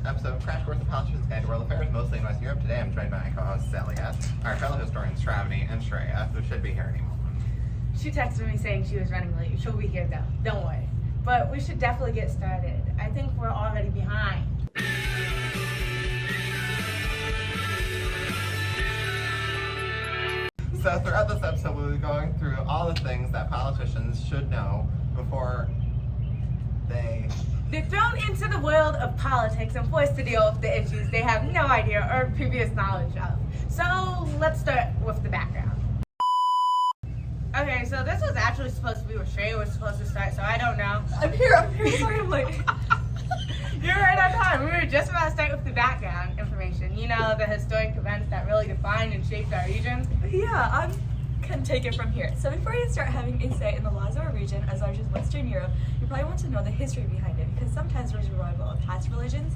episode of Crash Course of Politics and World Affairs, mostly in Western Europe. Today I'm joined by my co-hosts Sally S., our fellow historians Shravani and Shreya, who should be here any moment. She texted me saying she was running late. She'll be here though, don't worry. But we should definitely get started. I think we're already behind. So throughout this episode we'll be going through all the things that politicians should know before They're thrown into the world of politics and forced to deal with the issues they have no idea or previous knowledge of. So let's start with the background. Okay, so this was actually supposed to be where Shreya was supposed to start, so I don't know. I'm here, sorry I'm late. You're right on time. We were just about to start with the background information. You know, the historic events that really defined and shaped our region. Yeah, I can take it from here. So before you start having a say in the laws of a region as large as Western Europe, you probably want to know the history behind it, because sometimes there's a revival of past religions,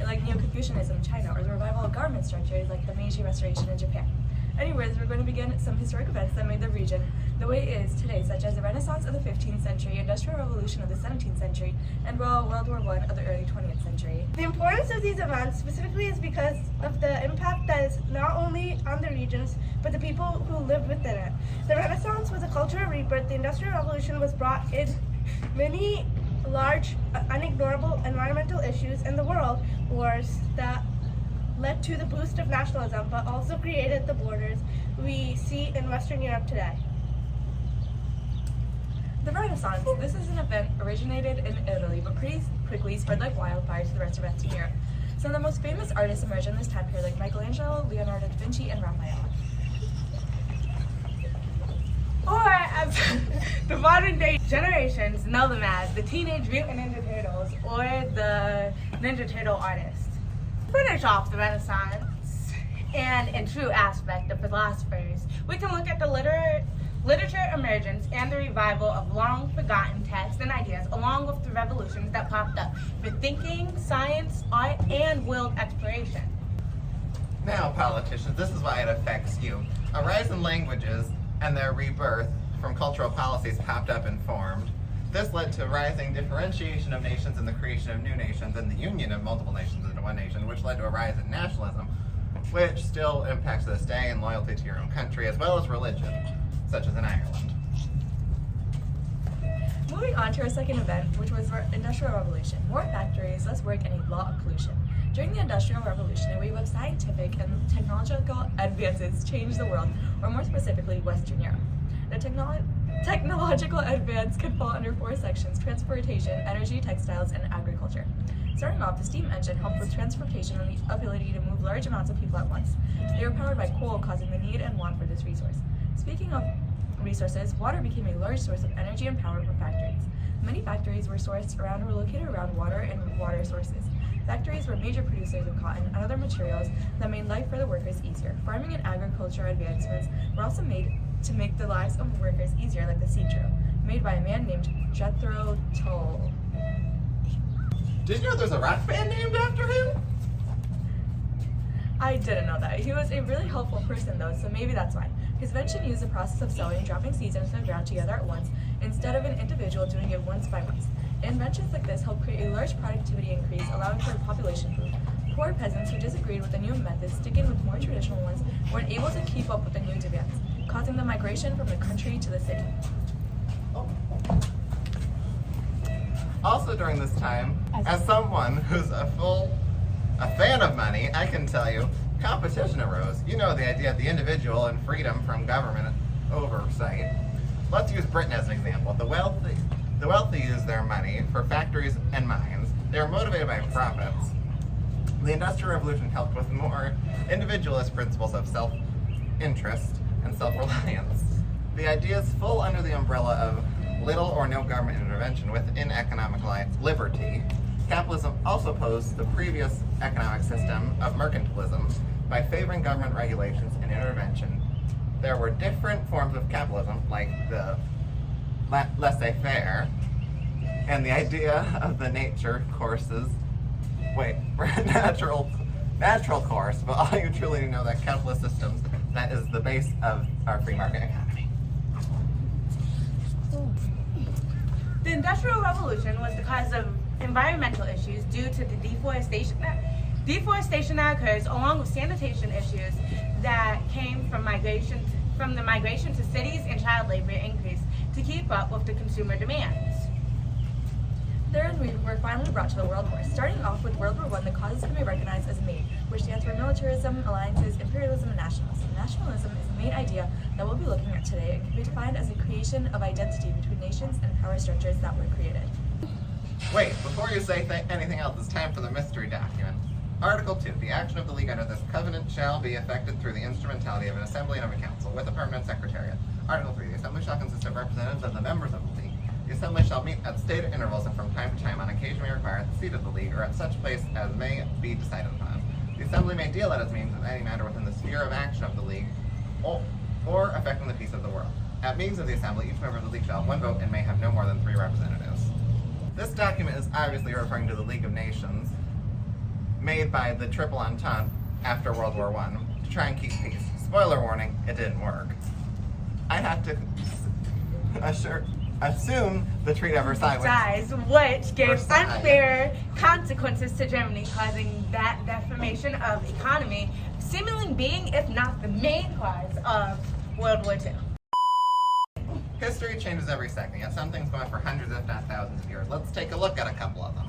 like Neo-Confucianism in China, or the revival of government structures like the Meiji Restoration in Japan. Anyways, we're going to begin some historic events that made the region the way it is today, such as the Renaissance of the 15th century, Industrial Revolution of the 17th century, and World War I of the early 20th century. The importance of these events specifically is because of the impact that is not only on the regions, but the people who lived within it. The Renaissance was a cultural rebirth. The Industrial Revolution was brought in many large, unignorable environmental issues, and the world wars that led to the boost of nationalism, but also created the borders we see in Western Europe today. The Renaissance. This is an event originated in Italy, but pretty quickly spread like wildfire to the rest of Western Europe. Some of the most famous artists emerged in this time period, like Michelangelo, Leonardo da Vinci, and Raphael. Or as the modern day generations know them as the Teenage Mutant Ninja Turtles or the Ninja Turtle artists. Finish off the Renaissance and in true aspect of philosophers, we can look at the literature emergence and the revival of long forgotten texts and ideas, along with the revolutions that popped up for thinking, science, art, and world exploration. Now, politicians, this is why it affects you. A rise in languages and their rebirth from cultural policies popped up and formed. This led to rising differentiation of nations and the creation of new nations and the union of multiple nations into one nation, which led to a rise in nationalism, which still impacts this day, and loyalty to your own country, as well as religion, such as in Ireland. Moving on to our second event, which was the Industrial Revolution. More factories, less work, and a lot of pollution. During the Industrial Revolution, a wave of scientific and technological advances changed the world, or more specifically, Western Europe. The technological advance could fall under four sections: transportation, energy, textiles, and agriculture. Starting off, the steam engine helped with transportation and the ability to move large amounts of people at once. They were powered by coal, causing the need and want for this resource. Speaking of resources, water became a large source of energy and power for factories. Many factories were located around water and water sources. Factories were major producers of cotton and other materials that made life for the workers easier. Farming and agriculture advancements were also made to make the lives of workers easier, like the seed drill, made by a man named Jethro Tull. Did you know there's a rock band named after him? I didn't know that. He was a really helpful person though, so maybe that's why. His invention used the process of sowing, dropping seeds into the ground together at once, instead of an individual doing it once by once. Inventions like this helped create a large productivity increase, allowing for population growth. Poor peasants who disagreed with the new methods, sticking with more traditional ones, weren't able to keep up with the new demands, causing the migration from the country to the city. Also during this time, as someone who's a fan of money, I can tell you, competition arose. You know, the idea of the individual and freedom from government oversight. Let's use Britain as an example. The wealthy use their money for factories and mines. They were motivated by profits. The Industrial Revolution helped with more individualist principles of self-interest and self-reliance. The ideas fall under the umbrella of little or no government intervention within economic liberty. Capitalism also opposed the previous economic system of mercantilism by favoring government regulations and intervention. There were different forms of capitalism, like the laissez-faire, and the idea of the natural course, but all you truly need to know that capitalist systems, that is the base of our free market economy. The Industrial Revolution was the cause of environmental issues due to the deforestation that occurs, along with sanitation issues that came from the migration to cities and child labor increase to keep up with the consumer demands. Third, we were finally brought to the World War. Starting off with World War I, the causes can be recognized as MAID, which stands for militarism, alliances, imperialism, and nationalism. Nationalism is the main idea that we'll be looking at today and can be defined as a creation of identity between nations and power structures that were created. Wait, before you say anything else, it's time for the mystery document. Article 2. The action of the League under this covenant shall be effected through the instrumentality of an assembly and of a council, with a permanent secretariat. Article 3. The assembly shall consist of representatives of the members of the League. The assembly shall meet at stated intervals and from time to time on occasion may require at the seat of the League or at such place as may be decided upon. The assembly may deal at its meetings with any matter within the sphere of action of the League or affecting the peace of the world. At meetings of the assembly, each member of the League shall have one vote and may have no more than 3 representatives. This document is obviously referring to the League of Nations, made by the Triple Entente after World War I to try and keep peace. Spoiler warning, it didn't work. I have to assume the Treaty of Versailles, which gave Versailles. unfair consequences to Germany, causing that deformation of economy, seemingly being, if not the main cause of World War II. History changes every second, yet some things go on for hundreds if not thousands of years. Let's take a look at a couple of them.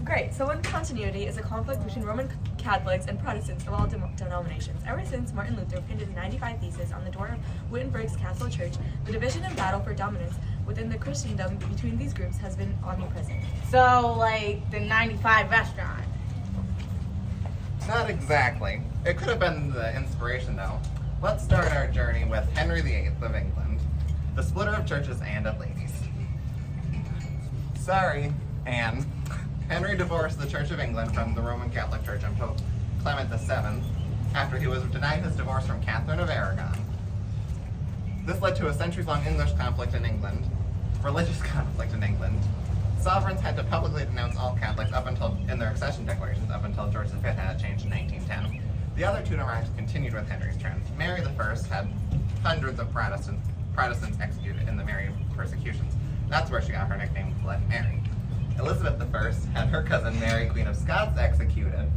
Great, so one continuity is a conflict between Roman Catholics and Protestants of all denominations. Ever since Martin Luther painted the 95 Theses on the door of Wittenberg's Castle Church, the division and battle for dominance within the Christendom between these groups has been omnipresent. So, like the 95 restaurant. Not exactly. It could have been the inspiration, though. Let's start our journey with Henry VIII of England, the splitter of churches and of ladies. Sorry, Anne. Henry divorced the Church of England from the Roman Catholic Church and Pope Clement VII after he was denied his divorce from Catherine of Aragon. This led to a centuries-long English conflict in England, religious conflict in England. Sovereigns had to publicly denounce all Catholics in their accession declarations up until George V had it changed in 1910. The other two monarchs continued with Henry's trend. Mary I had hundreds of Protestants executed in the Marian persecutions. That's where she got her nickname Bloody Mary. Elizabeth I had her cousin Mary, Queen of Scots, executed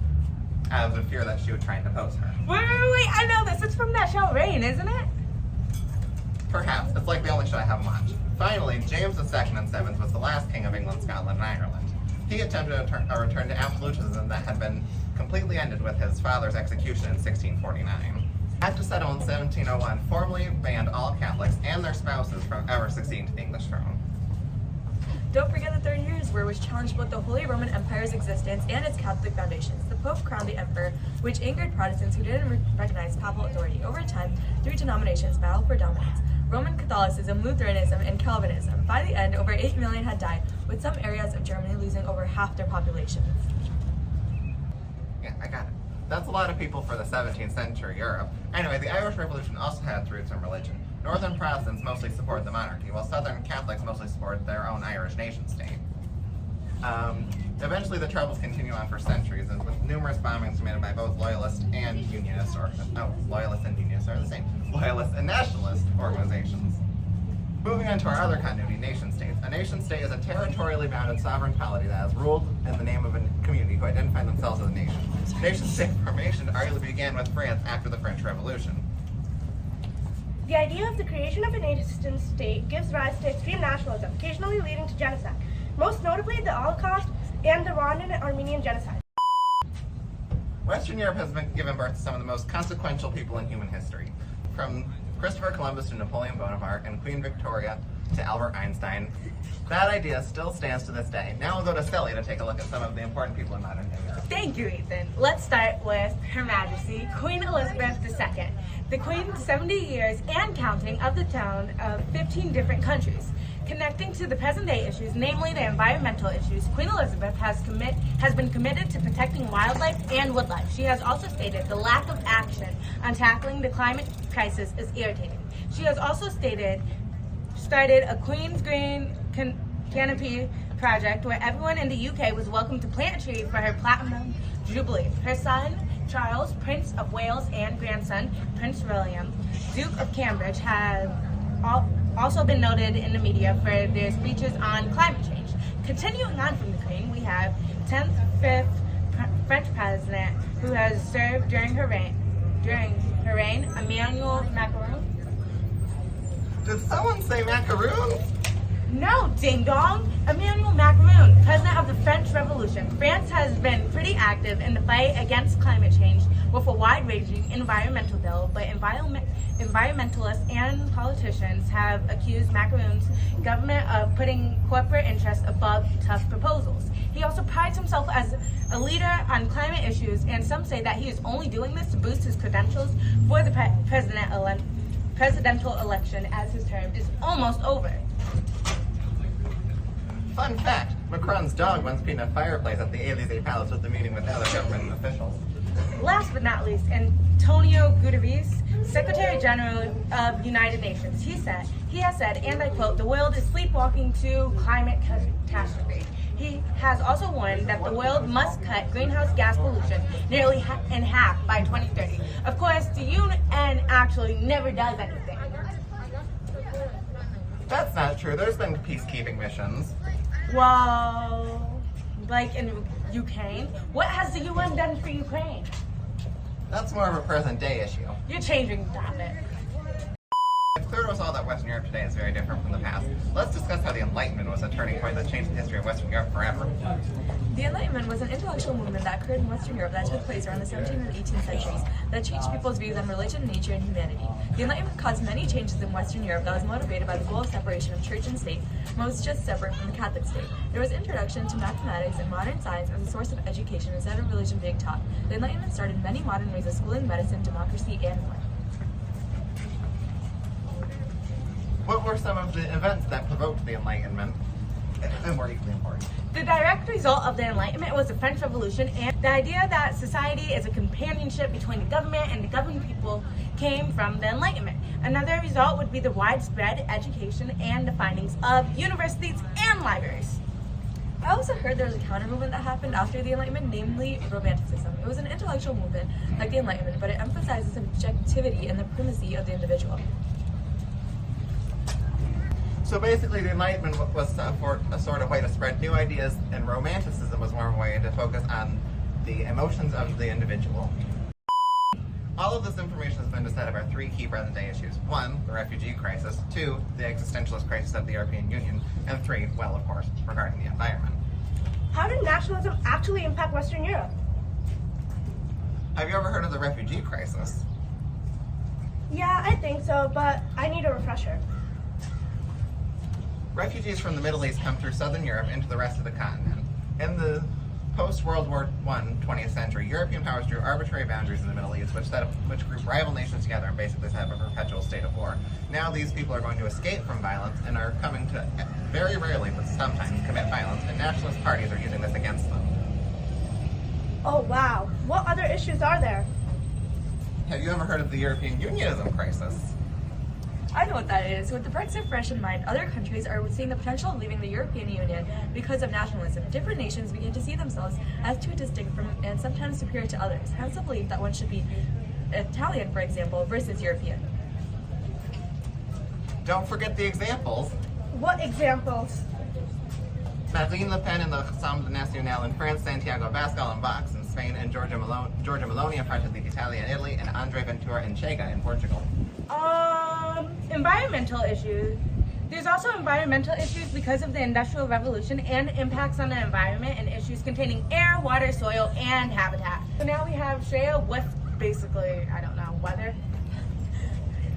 out of fear that she would try and depose her. Wait, I know this. It's from that show Reign, isn't it? Perhaps. It's like the only show I haven't watched. Finally, James II and VII was the last king of England, Scotland, and Ireland. He attempted a return to absolutism that had been completely ended with his father's execution in 1649. Act of Settlement in 1701 formally banned all Catholics and their spouses from ever succeeding to the English throne. Don't forget the 30 Years' War, which challenged both the Holy Roman Empire's existence and its Catholic foundations. The Pope crowned the Emperor, which angered Protestants who didn't recognize papal authority. Over time, 3 denominations battled for dominance: Roman Catholicism, Lutheranism, and Calvinism. By the end, over 8 million had died, with some areas of Germany losing over half their populations. Yeah, I got it. That's a lot of people for the 17th century Europe. Anyway, the Irish Revolution also had its roots in religion. Northern Protestants mostly supported the monarchy, while Southern Catholics mostly supported their own Irish nation-state. Eventually, the troubles continue on for centuries, and with numerous bombings committed by both loyalist and unionist loyalist and unionist are the same. Loyalist and nationalist organizations. Moving on to our other continuity, nation-states. A nation-state is a territorially bounded sovereign polity that is ruled in the name of a community who identify themselves as a nation. Nation-state formation arguably began with France after the French Revolution. The idea of the creation of a nation-state gives rise to extreme nationalism, occasionally leading to genocide, most notably the Holocaust and the Rwandan and Armenian genocide. Western Europe has given birth to some of the most consequential people in human history. From Christopher Columbus to Napoleon Bonaparte and Queen Victoria to Albert Einstein. That idea still stands to this day. Now we'll go to Sally to take a look at some of the important people in modern day Europe. Thank you, Ethan. Let's start with Her Majesty, Queen Elizabeth II, the Queen 70 years and counting of the town of 15 different countries. Connecting to the present day issues, namely the environmental issues, Queen Elizabeth has been committed to protecting wildlife and woodlife. She has also stated the lack of action on tackling the climate crisis is irritating. She has also started a Queen's Green Canopy project where everyone in the UK was welcome to plant a tree for her Platinum Jubilee. Her son, Charles, Prince of Wales, and grandson, Prince William, Duke of Cambridge, have also been noted in the media for their speeches on climate change. Continuing on from the Queen, who has served during her reign, Emmanuel Macron. Did someone say macaroons? No, ding dong! Emmanuel Macron, president of the French Revolution. France has been pretty active in the fight against climate change with a wide-ranging environmental bill, but environmentalists and politicians have accused Macron's government of putting corporate interests above tough proposals. He also prides himself as a leader on climate issues, and some say that he is only doing this to boost his credentials for the presidential election as his term is almost over. Fun fact, Macron's dog once peed in a fireplace at the Élysée Palace with the meeting with other government officials. Last but not least, Antonio Guterres, Secretary General of United Nations, he has said, and I quote, "The world is sleepwalking to climate catastrophe." He has also warned that the world must cut greenhouse gas pollution nearly in half by 2030. Of course, the UN actually never does anything. That's not true. There's been peacekeeping missions. Well, like in Ukraine, what has the UN done for Ukraine? That's more of a present day issue. You're changing the topic. If clear to us all that Western Europe today is very different from the past, let's discuss how the Enlightenment was a turning point that changed the history of Western Europe forever. The Enlightenment was an intellectual movement that occurred in Western Europe that took place around the 17th and 18th centuries that changed people's views on religion, nature, and humanity. The Enlightenment caused many changes in Western Europe that was motivated by the goal of separation of church and state, most just separate from the Catholic state. There was introduction to mathematics and modern science as a source of education instead of religion being taught. The Enlightenment started many modern ways of schooling, medicine, democracy, and more. What were some of the events that provoked the Enlightenment and were equally important? The direct result of the Enlightenment was the French Revolution, and the idea that society is a companionship between the government and the governed people came from the Enlightenment. Another result would be the widespread education and the findings of universities and libraries. I also heard there was a counter movement that happened after the Enlightenment, namely Romanticism. It was an intellectual movement like the Enlightenment, but it emphasizes objectivity and the primacy of the individual. So basically, the Enlightenment was a sort of way to spread new ideas, and Romanticism was more of a way to focus on the emotions of the individual. All of this information has been to set up our three key present-day issues. 1, the refugee crisis. 2, the existentialist crisis of the European Union. And 3, well, of course, regarding the environment. How did nationalism actually impact Western Europe? Have you ever heard of the refugee crisis? Yeah, I think so, but I need a refresher. Refugees from the Middle East come through southern Europe into the rest of the continent. In the post-World War I 20th century, European powers drew arbitrary boundaries in the Middle East, which grouped rival nations together and basically set up a perpetual state of war. Now these people are going to escape from violence and are coming to, very rarely but sometimes, commit violence, and nationalist parties are using this against them. Oh wow, what other issues are there? Have you ever heard of the European Unionism crisis? I know what that is. With the Brexit fresh in mind, other countries are seeing the potential of leaving the European Union because of nationalism. Different nations begin to see themselves as too distinct from and sometimes superior to others, hence the belief that one should be Italian, for example, versus European. Don't forget the examples. What examples? Marine Le Pen in the Assemblée Nationale in France, Santiago Abascal in Vox in Spain, and Giorgia Meloni in Fratelli d'Italia in Italy, and Andre Ventura in Chega in Portugal. Environmental issues. There's also environmental issues because of the Industrial Revolution and impacts on the environment and issues containing air, water, soil, and habitat. So now we have Shreya with basically, I don't know, weather.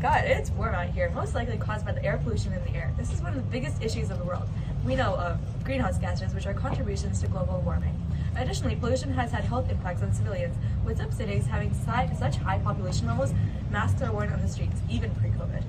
God, it's warm out here, most likely caused by the air pollution in the air. This is one of the biggest issues of the world. We know of greenhouse gases, which are contributions to global warming. Additionally, pollution has had health impacts on civilians, with some cities having such high population levels, masks are worn on the streets, even pre-COVID.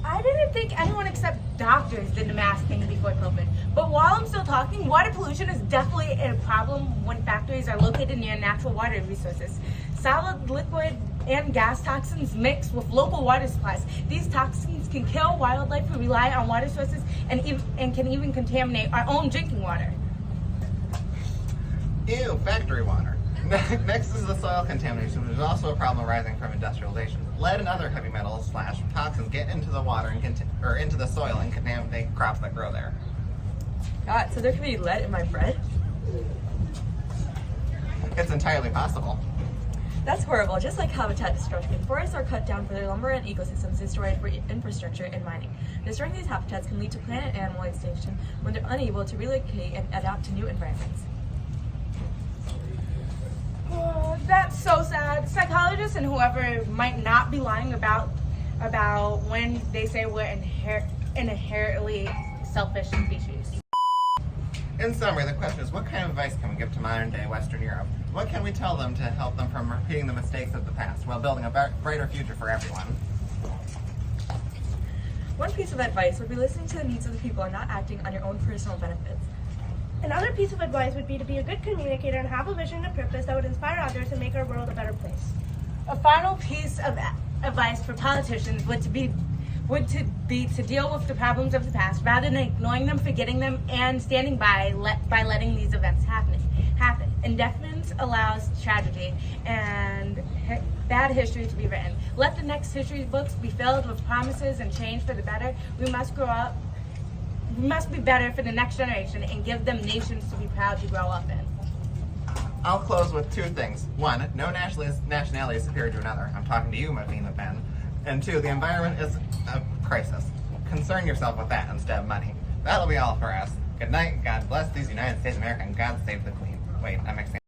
I didn't think anyone except doctors did the mask thing before COVID. But while I'm still talking, water pollution is definitely a problem when factories are located near natural water resources. Solid, liquid, and gas toxins mix with local water supplies. These toxins can kill wildlife who rely on water sources and can even contaminate our own drinking water. Ew, factory water. Next is the soil contamination, which is also a problem arising from industrialization. Lead and other heavy metals / toxins get into the water or into the soil and contaminate crops that grow there. God, so there could be lead in my bread? It's entirely possible. That's horrible. Just like habitat destruction, forests are cut down for their lumber and ecosystems destroyed for infrastructure and mining. Destroying these habitats can lead to plant and animal extinction when they're unable to relocate and adapt to new environments. Oh, that's so sad. Psychologists and whoever might not be lying about when they say we're an inherently selfish species. In summary, the question is, what kind of advice can we give to modern-day Western Europe? What can we tell them to help them from repeating the mistakes of the past while building a brighter future for everyone? One piece of advice would be listening to the needs of the people and not acting on your own personal benefits. Another piece of advice would be to be a good communicator and have a vision and purpose that would inspire others and make our world a better place. A final piece of advice for politicians would be to deal with the problems of the past rather than ignoring them, forgetting them, and standing by letting these events happen. Indifference allows tragedy and bad history to be written. Let the next history books be filled with promises and change for the better. We must grow up. We must be better for the next generation and give them nations to be proud to grow up in. I'll close with two things. One, no nationality is superior to another. I'm talking to you, Marine Le Pen. And two, the environment is a crisis. Concern yourself with that instead of money. That'll be all for us. Good night, God bless these United States of America, and God save the Queen. Wait, I'm mixing.